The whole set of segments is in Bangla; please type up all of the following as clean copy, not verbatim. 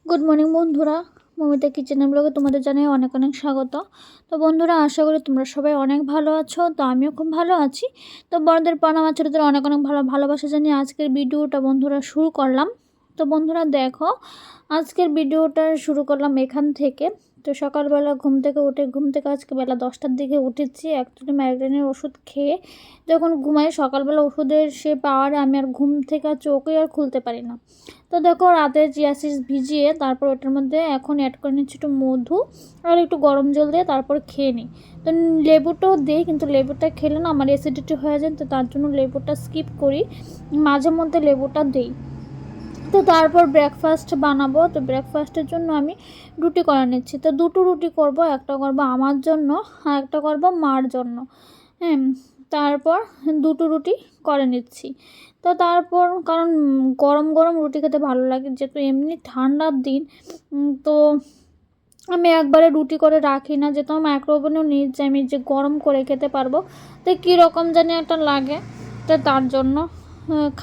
গুড মর্নিং বন্ধুরা, মমিতা কিচেনের ব্লগে তোমাদের জানাই অনেক অনেক স্বাগত। তো বন্ধুরা, আশা করি তোমরা সবাই অনেক ভালো আছো। তো আমিও খুব ভালো আছি। তো বড়দের প্রণাম, ছোটদের অনেক অনেক ভালোবাসা জানিয়ে আজকের ভিডিওটা বন্ধুরা শুরু করলাম। তো বন্ধুরা দেখো, আজকের ভিডিওটা শুরু করলাম এখান থেকে। তো সকালবেলা ঘুম থেকে আজকে বেলা 10টার দিকে উঠেছি। অ্যাকচুয়ালি মাইগ্রেনের ওষুধ খেয়ে যখন ঘুমাই, সকালবেলা ওষুধের সে পাওয়ারে আমি আর ঘুম থেকে চোখে আর খুলতে পারি না। তো দেখো, রাতে চিয়া সিডস ভিজিয়ে তারপর ওটার মধ্যে এখন অ্যাড করে নিচ্ছি একটু মধু আর একটু গরম জল দিয়ে তারপর খেয়ে নিই। তো লেবুটাও দিই, কিন্তু লেবুটা খেলে না আমার অ্যাসিডিটি হয়ে যায়, তো তার জন্য লেবুটা স্কিপ করি, মাঝে মধ্যে লেবুটা দিই। তো তারপর ব্রেকফাস্ট বানাবো। তো ব্রেকফাস্টের জন্য আমি রুটি করে নিচ্ছি। তো দুটো রুটি করব, একটা করব আমার জন্য আর একটা করব মার জন্য। হ্যাঁ, তারপর দুটো রুটি করে নিচ্ছি। তো তারপর কারণ গরম গরম রুটি খেতে ভালো লাগে, যেহেতু এমনি ঠান্ডার দিন। তো আমি একবারে রুটি করে রাখি না, যেহেতু মাইক্রোওভেনেও নিয়ে আমি যে গরম করে খেতে পারবো। তো কীরকম জানি একটা লাগে, তো তার জন্য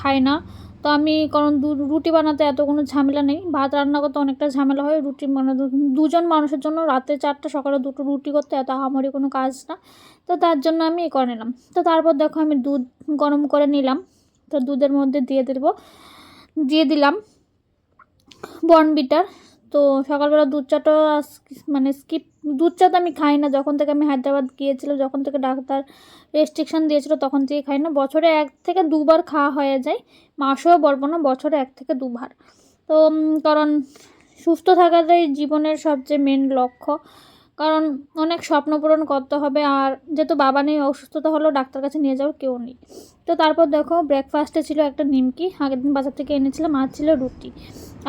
খাই না। তো আমি কারণ রুটি বানাতে এত কোনো ঝামেলা নেই, ভাত রান্না করতে অনেকটা ঝামেলা হয়। রুটি মানে দুজন মানুষের জন্য রাতে 4টা সকালে 2টো রুটি করতে এত আহামরি কোনো কাজ না। তো তার জন্য আমি করে নিলাম। তো তারপর দেখো, আমি দুধ গরম করে নিলাম। তো দুধের মধ্যে দিয়ে দিলাম বর্নভিটার। তো সকালবেলা দুধ চাটা মানে স্কিপ, দুধ চা তো আমি খাই না। যখন থেকে আমি হায়দ্রাবাদ গিয়েছিলাম, যখন থেকে ডাক্তার রেস্ট্রিকশান দিয়েছিল, তখন থেকে খাই না। বছরে 1 থেকে 2বার খাওয়া হয়ে যায়, মাসেও বলবো না, বছরে 1 থেকে 2বার। তো কারণ সুস্থ থাকাটাই জীবনের সবচেয়ে মেন লক্ষ্য। কারণ অনেক স্বপ্ন পূরণ করতে হবে, আর যেহেতু বাবা নেই, অসুস্থতা হলেও ডাক্তার কাছে নিয়ে যাওয়ার কেউ নেই। তো তারপর দেখো, ব্রেকফাস্টে ছিল একটা নিমকি, আগের দিন বাজার থেকে এনেছিলাম, আর ছিল রুটি।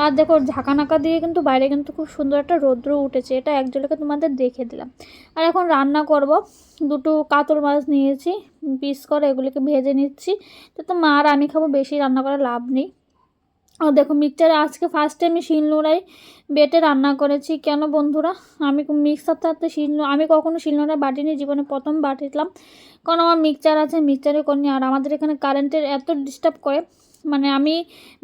আর দেখো, ঝাঁকানাকা দিয়ে কিন্তু বাইরে কিন্তু খুব সুন্দর একটা রৌদ্র উঠেছে, এটা এক ঝলকে তোমাদের দেখে দিলাম। আর এখন রান্না করব। দুটো কাতল মাছ নিয়েছি পিস করে, এগুলিকে ভেজে নিচ্ছি। তো মা আর আমি খাবো, বেশি রান্না করার লাভ নেই। ও দেখো, মিক্সচারে আজকে ফার্স্ট টাইম আমি শিলনোড়ায় বেটে রান্না করেছি। কেন বন্ধুরা, আমি মিক্সার থাকতে আমি কখনো শিলনোড়ায় বাটিনি, জীবনে প্রথম বাটিলাম। কারণ আমার মিক্সচার আছে, মিক্সচারে করিনি। আর আমাদের এখানে কারেন্টের এত ডিস্টার্ব করে, মানে আমি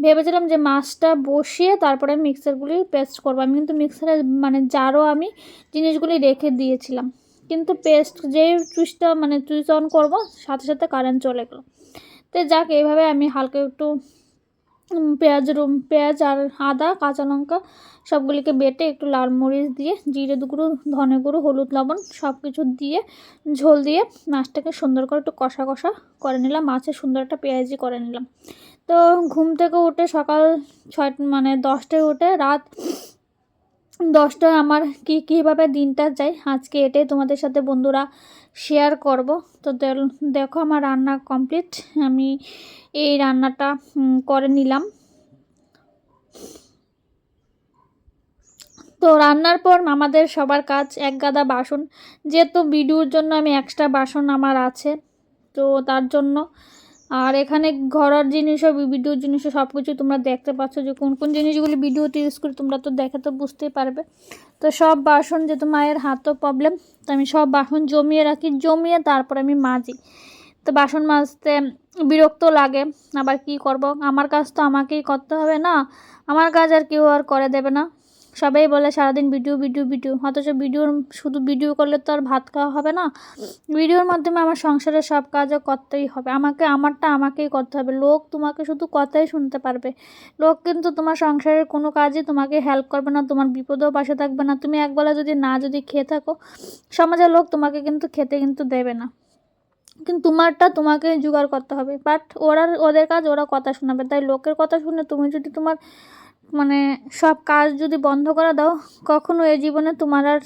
ভেবেছিলাম যে মাছটা বসিয়ে তারপরে মিক্সারগুলি পেস্ট করবো। আমি কিন্তু মিক্সারে মানে জারও আমি জিনিসগুলি রেখে দিয়েছিলাম, কিন্তু পেস্ট যেই সুইচ অন করবো, সাথে সাথে কারেন্ট চলে গেলো। তো যাক, এইভাবে আমি হালকা একটু পেঁয়াজ আর আদা কাঁচা লঙ্কা সবগুলিকে বেটে একটু লাল মরিচ দিয়ে, জিরে গুঁড়ো, ধনে গুঁড়ো, হলুদ, লবণ সব কিছু দিয়ে ঝোল দিয়ে মাছটাকে সুন্দর করে একটু কষা কষা করে নিলাম, মাছের সুন্দর একটা পেঁয়াজি করে নিলাম। তো ঘুম থেকে উঠে সকাল 10টায় উঠে রাত 10টায় আমার কীভাবে দিনটা যায় আজকে এটাই তোমাদের সাথে বন্ধুরা শেয়ার করব। তো দেখো, আমার রান্না কমপ্লিট। আমি এই রান্নাটা করে নিলাম। তো রান্নার পর আমাদের সবার কাজ এক গাদা বাসন, যেহেতু ভিডিওর জন্য আমি এক্সট্রা বাসন আমার আছে, তো তার জন্য। আর এখানে ঘরের জিনিসও ভিডিওর জিনিসও সব কিছু তোমরা দেখতে পাচ্ছ, যে কোন কোন জিনিসগুলি ভিডিওতে ইউজ করি তোমরা তো দেখে তো বুঝতেই পারবে। তো সব বাসন, যেহেতু মায়ের হাতও প্রবলেম, তো আমি সব বাসন জমিয়ে রাখি, জমিয়ে তারপর আমি মাজি। তো বাসন মাজতে বিরক্ত লাগে, আবার কি করব, আমার কাজ তো আমাকেই করতে হবে না, আমার কাজ আর কেউ আর করে দেবে না। সবাই বলে সারাদিন ভিডিও ভিডিও ভিডিও, অথচ শুধু ভিডিও করলে তো আর ভাত খাওয়া হবে না। ভিডিওর মাধ্যমে আমার সংসারের সব কাজও করতেই হবে, আমারটা আমাকেই করতে হবে। লোক তোমাকে শুধু কথাই শুনতে পারবে, লোক কিন্তু তোমার সংসারের কোনো কাজই তোমাকে হেল্প করবে না, তোমার বিপদেও পাশে থাকবে না। তুমি একবেলা যদি খেয়ে থাকো, সমাজের লোক তোমাকে কিন্তু খেতে কিন্তু দেবে না, কিন্তু তোমারটা তোমাকে জোগাড় করতে হবে। বাট ওদের কাজ, ওরা কথা শোনাবে। তাই লোকের কথা শুনে তুমি যদি তোমার মানে সব কাজ যদি বন্ধ করে দাও, কখনো এই জীবনে তোমার আর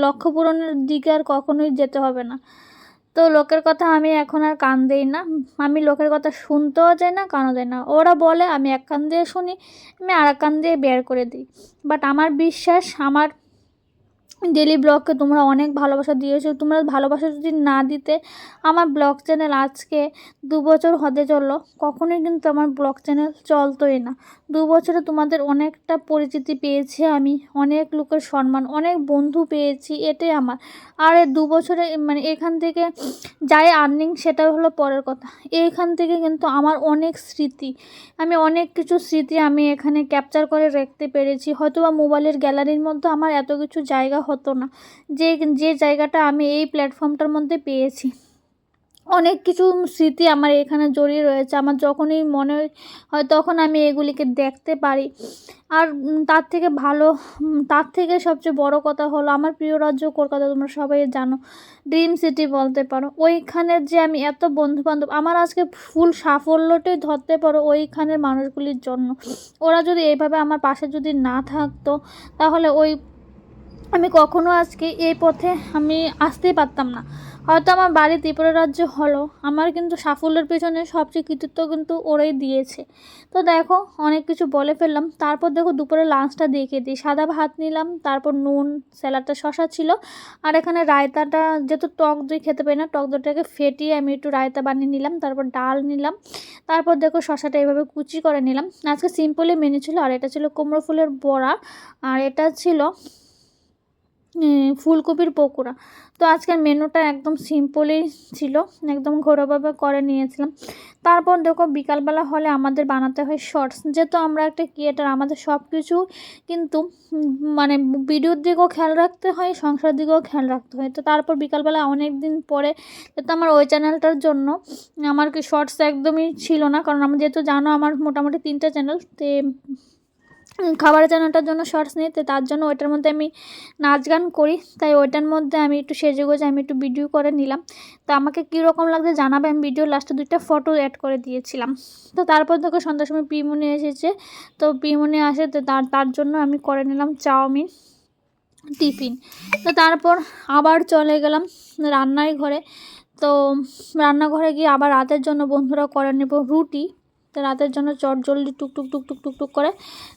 লক্ষ্য পূরণের দিকে আর কখনোই যেতে হবে না। তো লোকের কথা আমি এখন আর কান দেই না, আমি লোকের কথা শুনতেও যাই না, কানও দেই না। ওরা বলে, আমি এক কান দিয়ে শুনি, আমি আর এক কান দিয়ে বের করে দিই। বাট আমার বিশ্বাস, আমার ডেলি ব্লগকে তোমরা অনেক ভালোবাসা দিয়েছো। তোমরা ভালোবাসা যদি না দিতে আমার ব্লগ চ্যানেল আজকে 2 বছর হতে চললো, কখনোই কিন্তু আমার ব্লগ চ্যানেল চলতোই না। 2 বছরে তোমাদের অনেকটা পরিচিতি পেয়েছি আমি, অনেক লোকের সম্মান, অনেক বন্ধু পেয়েছি, এটাই আমার। আর এই 2 বছরে মানে এখান থেকে যাই আর্নিং সেটা হলো পরের কথা, এইখান থেকে কিন্তু আমার অনেক স্মৃতি, আমি অনেক কিছু স্মৃতি আমি এখানে ক্যাপচার করে রাখতে পেরেছি। হয়তো বা মোবাইলের গ্যালারির মধ্যে আমার এত কিছু জায়গা হতো না, যে যে জায়গাটা আমি এই প্ল্যাটফর্মটার মধ্যে পেয়েছি। অনেক কিছু স্মৃতি আমার এখানে জড়িয়ে রয়েছে, আমার যখনই মনে হয় তখন আমি এগুলিকে দেখতে পারি। আর তার থেকে ভালো, তার থেকে সবচেয়ে বড় কথা হলো আমার প্রিয় রাজ্য কলকাতা, তোমরা সবাই জানো, ড্রিম সিটি বলতে পারো। ওইখানের যে আমি এত বন্ধুবান্ধব, আমার আজকে ফুল সাফল্যটাই ধরতে পারো ওইখানের মানুষগুলির জন্য। ওরা যদি এইভাবে আমার পাশে যদি না থাকতো, তাহলে আমি কখনো আজকে এই পথে আমি আসতেই পারতাম না। হয়তো আমার বাড়ি ত্রিপুরা রাজ্য হলো, আমার কিন্তু সাফল্যের পেছনে সবচেয়ে কৃতিত্ব কিন্তু ওরাই দিয়েছে। তো দেখো অনেক কিছু বলে ফেললাম, তারপর দেখো দুপুরে লাঞ্চটা দেখিয়ে দিই। সাদা ভাত নিলাম, তারপর নুন, স্যালাডটা, শশা ছিল, আর এখানে রায়তাটা, যেহেতু টক দই খেতে পারি না, টক দইটাকে ফেটিয়ে আমি একটু রায়তা বানিয়ে নিলাম, তারপর ডাল নিলাম, তারপর দেখো শশাটা এভাবে কুচি করে নিলাম। আজকে সিম্পলি মেনু ছিল। আর এটা ছিল কুমড়ো ফুলের বড়া, আর এটা ছিল ফুলকপির পকোড়া। তো আজকের মেনুটা একদম সিম্পলই ছিল, একদম ঘরোয়াভাবে করে নিয়েছিলাম। তারপর দেখো বিকালবেলা হলে আমাদের বানাতে হয় শর্টস, যেহেতু আমরা একটা ক্রিয়েটার, আমাদের সব কিছু কিন্তু মানে ভিডিওর দিকেও খেয়াল রাখতে হয়, সংসারের দিকেও খেয়াল রাখতে হয়। তো তারপর বিকালবেলা অনেক দিন পরে, যেহেতু আমার ওই চ্যানেলটার জন্য আমার কি শর্টস একদমই ছিল না, কারণ আমার যেহেতু জানো আমার মোটামুটি 3টা চ্যানেল, তো খাবারের চ্যানেলটার জন্য শর্টস নিই, তো তার জন্য ওইটার মধ্যে আমি নাচ গান করি, তাই ওইটার মধ্যে আমি একটু সেজেগুজে আমি একটু ভিডিও করে নিলাম। তো আমাকে কীরকম লাগছে জানাবে, আমি ভিডিও লাস্টে 2টা ফটো অ্যাড করে দিয়েছিলাম। তো তারপর দেখো সন্ধ্যার সময় পিমনি এসেছে, তো পিমনি আসে, তো তার জন্য আমি করে নিলাম চাউমিন টিফিন। তো তারপর আবার চলে গেলাম রান্নার ঘরে। তো রান্নাঘরে গিয়ে আবার রাতের জন্য বন্ধুরা করে নেব রুটি। তো রাতের জন্য চটজলদি টুকটুক টুকটুক টুকটুক করে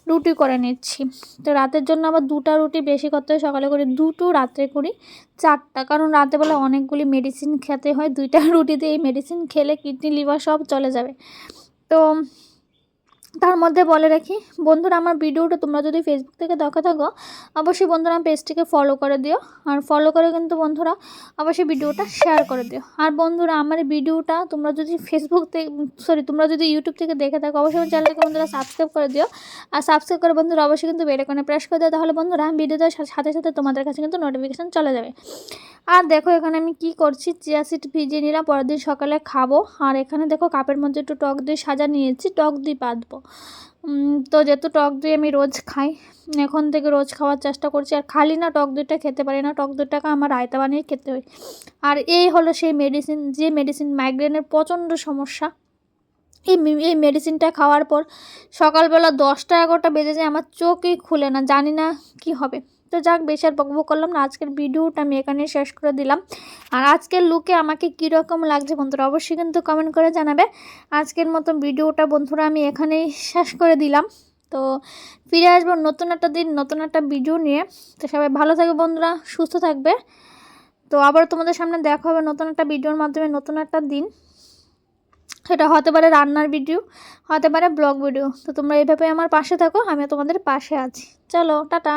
রুটি করে নিচ্ছি। তো রাতের জন্য আবার 2টা রুটি বেশি করতে হয়, সকালে করি 2টো, রাত্রে করি 4টা, কারণ রাতেবেলা অনেকগুলি মেডিসিন খেতে হয়। 2টা রুটিতে এই মেডিসিন খেলে কিডনি লিভার সব চলে যাবে। তো তার মধ্যে বলে রাখি বন্ধুরা, আমার ভিডিওটা তোমরা যদি ফেসবুক থেকে দেখে থাকো, অবশ্যই বন্ধুরা আমার পেজটিকে ফলো করে দিও, আর ফলো করে কিন্তু বন্ধুরা অবশ্যই ভিডিওটা শেয়ার করে দিও। আর বন্ধুরা আমার এই ভিডিওটা তোমরা যদি ফেসবুক থেকে, তোমরা যদি ইউটিউব থেকে দেখে থাকো, অবশ্যই আমার চ্যানেলটাকে বন্ধুরা সাবস্ক্রাইব করে দিও। আর সাবস্ক্রাইব করে বন্ধুরা অবশ্যই কিন্তু বেল আইকনে প্রেস করে দিও, তাহলে বন্ধুরা ভিডিও দেওয়ার সাথে সাথে তোমাদের কাছে কিন্তু নোটিফিকেশান চলে যাবে। আর দেখো এখানে আমি কি করছি, চিয়া সিড ভিজিয়ে নিলাম, পরের দিন সকালে খাবো। আর এখানে দেখো কাপের মধ্যে একটু টক দই সাজা নিয়েছি, টক দই পাতবো। তো যেহেতু টক দই আমি রোজ খাই, এখন থেকে রোজ খাওয়ার চেষ্টা করছি। আর খালি না টক দইটা খেতে পারি না, টক দইটাকে আমার রায়তা বানিয়ে খেতে হয়। আর এই হলো সেই মেডিসিন, যে মেডিসিন মাইগ্রেনের প্রচণ্ড সমস্যা, এই মেডিসিনটা খাওয়ার পর সকালবেলা 10টা 11টা বেজে যায়, আমার চোখই খুলে না, জানি না কি হবে। তো যাক, বেশি আর বকবক করলাম না, আজকের ভিডিওটা আমি এখানে শেষ করে দিলাম। আর আজকের লুকে আমাকে কীরকম লাগছে বন্ধুরা অবশ্যই কিন্তু কমেন্ট করে জানাবে। আজকের মতো ভিডিওটা বন্ধুরা আমি এখানেই শেষ করে দিলাম। তো ফিরে আসবো নতুন একটা দিন, নতুন একটা ভিডিও নিয়ে। তো সবাই ভালো থাকবে বন্ধুরা, সুস্থ থাকবে। তো আবার তোমাদের সামনে দেখা হবে নতুন একটা ভিডিওর মাধ্যমে, নতুন একটা দিন। সেটা হতে পারে রান্নার ভিডিও, হতে পারে ব্লগ ভিডিও। তো তোমরা এইভাবে আমার পাশে থাকো, আমিও তোমাদের পাশে আছি। চলো টাটা।